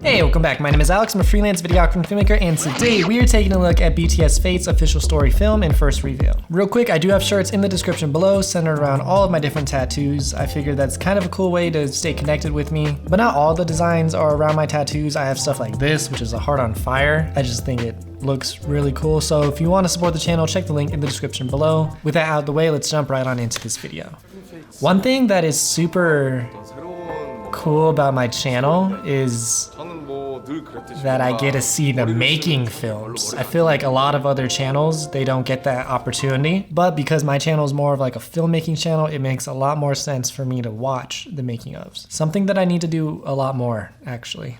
Hey, welcome back. My name is Alex. I'm a freelance videographer and filmmaker, and today we are taking a look at BTS Fate's official story film and first reveal. Real quick, I do have shirts in the description below centered around all of my different tattoos. I figured that's kind of a cool way to stay connected with me, but not all the designs are around my tattoos. I have stuff like this, which is a heart on fire. I just think it looks really cool. So if you want to support the channel, check the link in the description below. With that out of the way, let's jump right on into this video. One thing that is super cool about my channel is that I get to see the making films. I feel like a lot of other channels, they don't get that opportunity, but because my channel is more of like a filmmaking channel, it makes a lot more sense for me to watch the making ofs. Something that I need to do a lot more, actually.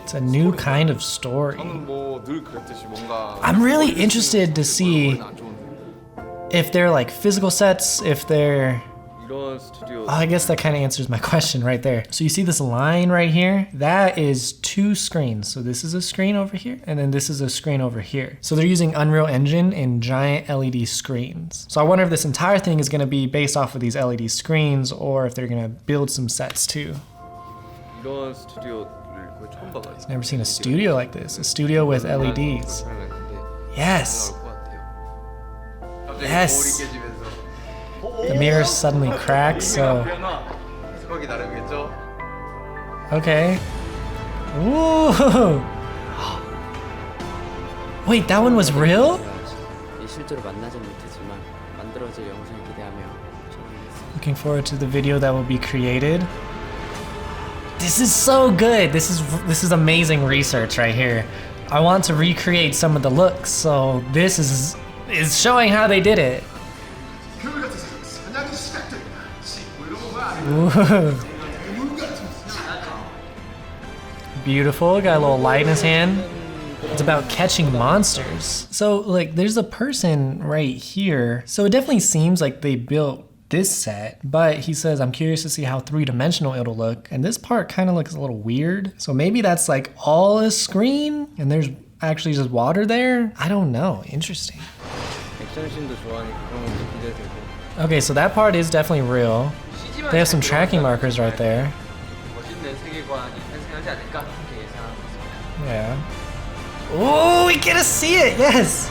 It's a new kind of story. I'm really interested to see if they're like physical sets, if they're... I guess that kind of answers my question right there. So you see this line right here? That is two screens. So this is a screen over here, and then this is a screen over here. So they're using Unreal Engine in giant LED screens. So I wonder if this entire thing is gonna be based off of these LED screens, or if they're gonna build some sets too. I've never seen a studio like this. A studio with LEDs. Yes. Yes. The mirror suddenly cracks, so... Okay. Ooh! Wait, that one was real? Looking forward to the video that will be created. This is so good! This is amazing research right here. I want to recreate some of the looks, so this is showing how they did it. Ooh. Beautiful, got a little light in his hand. It's about catching monsters. So like there's a person right here. So it definitely seems like they built this set, but he says, I'm curious to see how three-dimensional it'll look. And this part kind of looks a little weird. So maybe that's like all a screen and there's actually just water there? I don't know, interesting. Okay, so that part is definitely real. They have some tracking markers right there. Yeah. Oh, we get to see it, yes!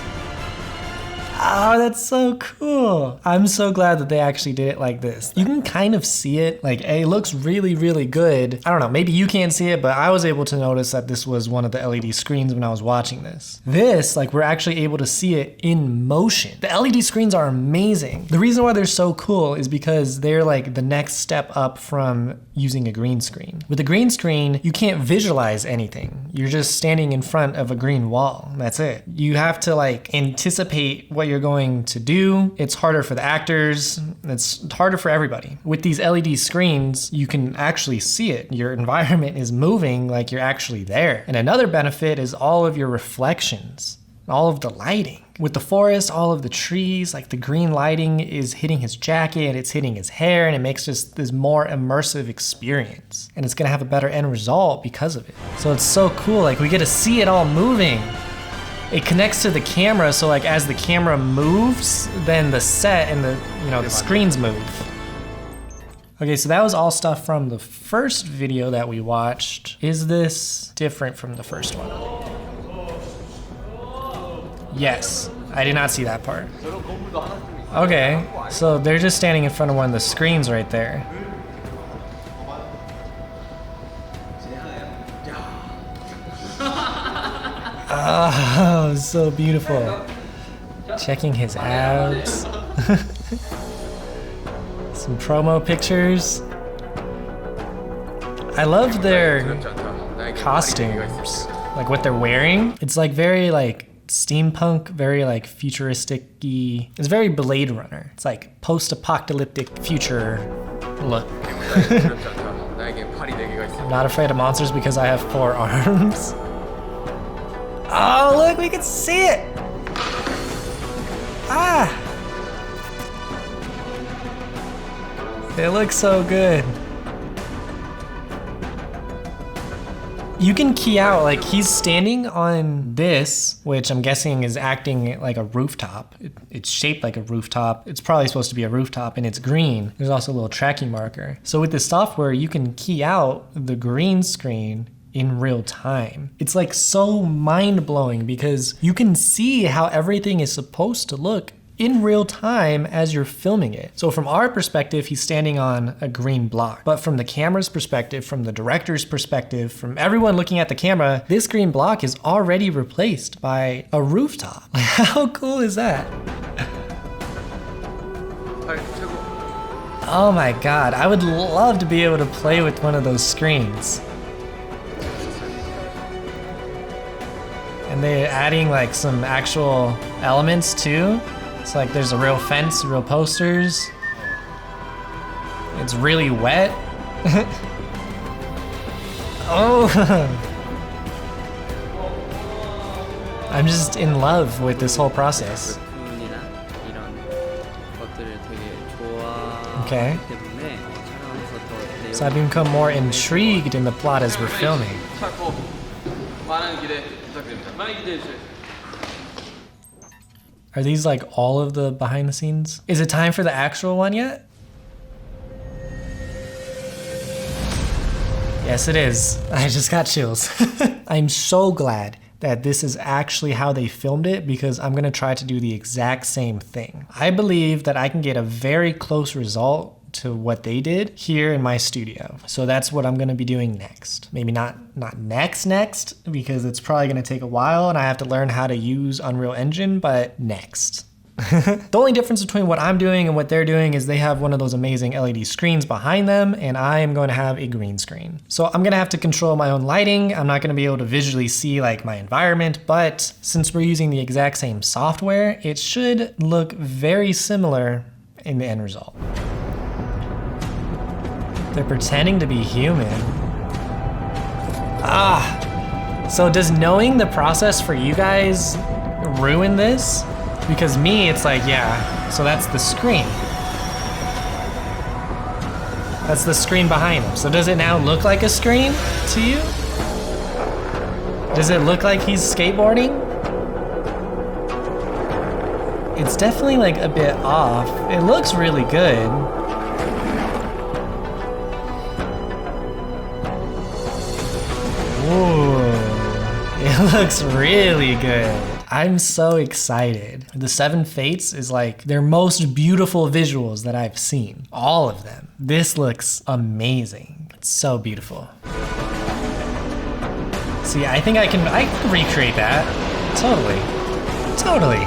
Oh, that's so cool. I'm so glad that they actually did it like this. You can kind of see it, like, it looks really, really good. I don't know, maybe you can't see it, but I was able to notice that this was one of the LED screens when I was watching this. This, like, we're actually able to see it in motion. The LED screens are amazing. The reason why they're so cool is because they're like the next step up from using a green screen. With a green screen, you can't visualize anything. You're just standing in front of a green wall, that's it. You have to like anticipate what you're going to do. It's harder for the actors. It's harder for everybody. With these LED screens, you can actually see it. Your environment is moving like you're actually there. And another benefit is all of your reflections, all of the lighting. With the forest, all of the trees, like the green lighting is hitting his jacket, it's hitting his hair, and it makes just this more immersive experience. And it's gonna have a better end result because of it. So it's so cool, like we get to see it all moving. It connects to the camera, so like as the camera moves, then the set and the screens move. Okay, so that was all stuff from the first video that we watched. Is this different from the first one? Yes, I did not see that part. Okay, so they're just standing in front of one of the screens right there. Oh, so beautiful. Checking his abs. Some promo pictures. I love their costumes, like what they're wearing. It's like very like steampunk, very like futuristic-y. It's very Blade Runner. It's like post-apocalyptic future look. I'm not afraid of monsters because I have 4 arms. Oh, look, we can see it! Ah! It looks so good. You can key out, like he's standing on this, which I'm guessing is acting like a rooftop. It's shaped like a rooftop. It's probably supposed to be a rooftop and it's green. There's also a little tracking marker. So with this software, you can key out the green screen in real time. It's like so mind-blowing because you can see how everything is supposed to look in real time as you're filming it. So from our perspective, he's standing on a green block. But from the camera's perspective, from the director's perspective, from everyone looking at the camera, this green block is already replaced by a rooftop. How cool is that? Oh my God, I would love to be able to play with one of those screens. And they're adding like some actual elements too. It's like there's a real fence, real posters. It's really wet. Oh. I'm just in love with this whole process. Okay. So I've become more intrigued in the plot as we're filming. Are these like all of the behind the scenes? Is it time for the actual one yet? Yes, it is. I just got chills. I'm so glad that this is actually how they filmed it because I'm gonna try to do the exact same thing. I believe that I can get a very close result to what they did here in my studio. So that's what I'm gonna be doing next. Maybe not next, because it's probably gonna take a while and I have to learn how to use Unreal Engine, but next. The only difference between what I'm doing and what they're doing is they have one of those amazing LED screens behind them and I am going to have a green screen. So I'm gonna have to control my own lighting. I'm not gonna be able to visually see like my environment, but since we're using the exact same software, it should look very similar in the end result. They're pretending to be human. So does knowing the process for you guys ruin this? Because me, it's like, yeah, so that's the screen. That's the screen behind him. So does it now look like a screen to you? Does it look like he's skateboarding? It's definitely like a bit off. It looks really good. Ooh, it looks really good. I'm so excited. The 7FATES is like their most beautiful visuals that I've seen. All of them. This looks amazing. It's so beautiful. See, I think I can recreate that. Totally. Totally.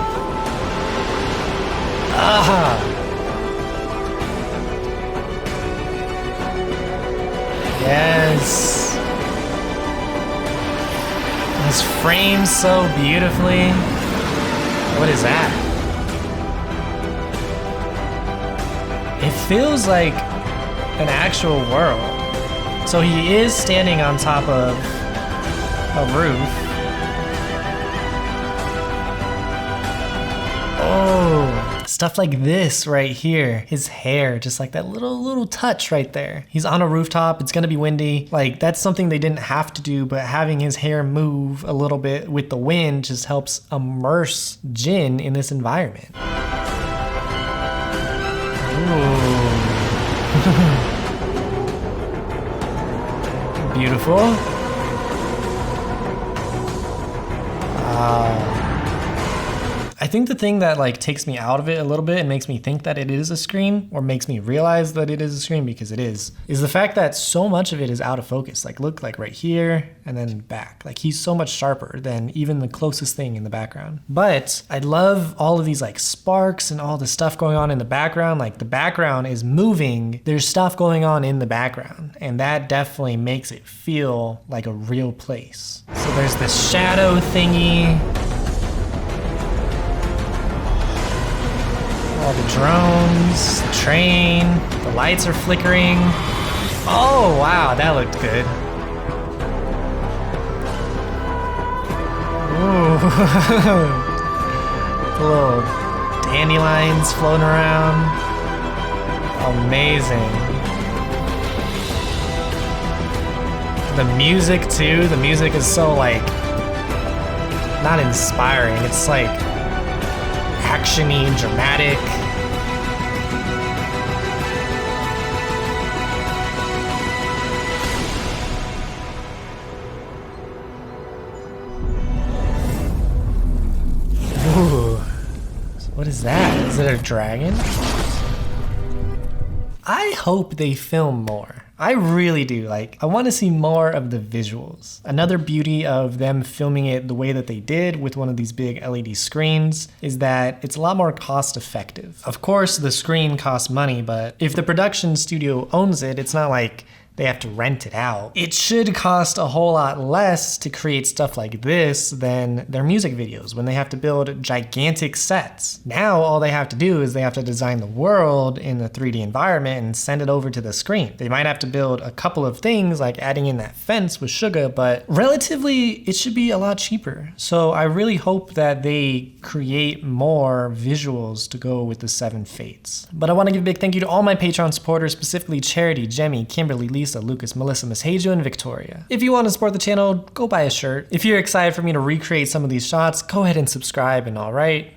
Yes. This frames so beautifully. What is that? It feels like an actual world. So he is standing on top of a roof. Oh, stuff like this right here. His hair, just like that little touch right there. He's on a rooftop, it's gonna be windy. Like that's something they didn't have to do, but having his hair move a little bit with the wind just helps immerse Jin in this environment. Ooh. Beautiful. I think the thing that like takes me out of it a little bit and makes me think that it is a screen, or makes me realize that it is a screen, because it is the fact that so much of it is out of focus. Like look, like right here and then back. Like he's so much sharper than even the closest thing in the background. But I love all of these like sparks and all the stuff going on in the background. Like the background is moving. There's stuff going on in the background, and that definitely makes it feel like a real place. So there's this shadow thingy. All the drones, the train, the lights are flickering. Oh, wow, that looked good. Ooh. The little dandelions floating around. Amazing. The music too, the music is so like, not inspiring, it's like action-y, dramatic. Ooh, what is that? Is it a dragon? I hope they film more. I really do. Like, I want to see more of the visuals. Another beauty of them filming it the way that they did with one of these big LED screens is that it's a lot more cost effective. Of course, the screen costs money, but if the production studio owns it, it's not like they have to rent it out. It should cost a whole lot less to create stuff like this than their music videos when they have to build gigantic sets. Now all they have to do is they have to design the world in the 3D environment and send it over to the screen. They might have to build a couple of things like adding in that fence with Suga, but relatively it should be a lot cheaper. So I really hope that they create more visuals to go with the 7 Fates. But I want to give a big thank you to all my Patreon supporters, specifically Charity, Jemmy, Kimberly, Lisa, Lucas, Melissa, Miss Hajo, and Victoria. If you want to support the channel, go buy a shirt. If you're excited for me to recreate some of these shots, go ahead and subscribe, and all right.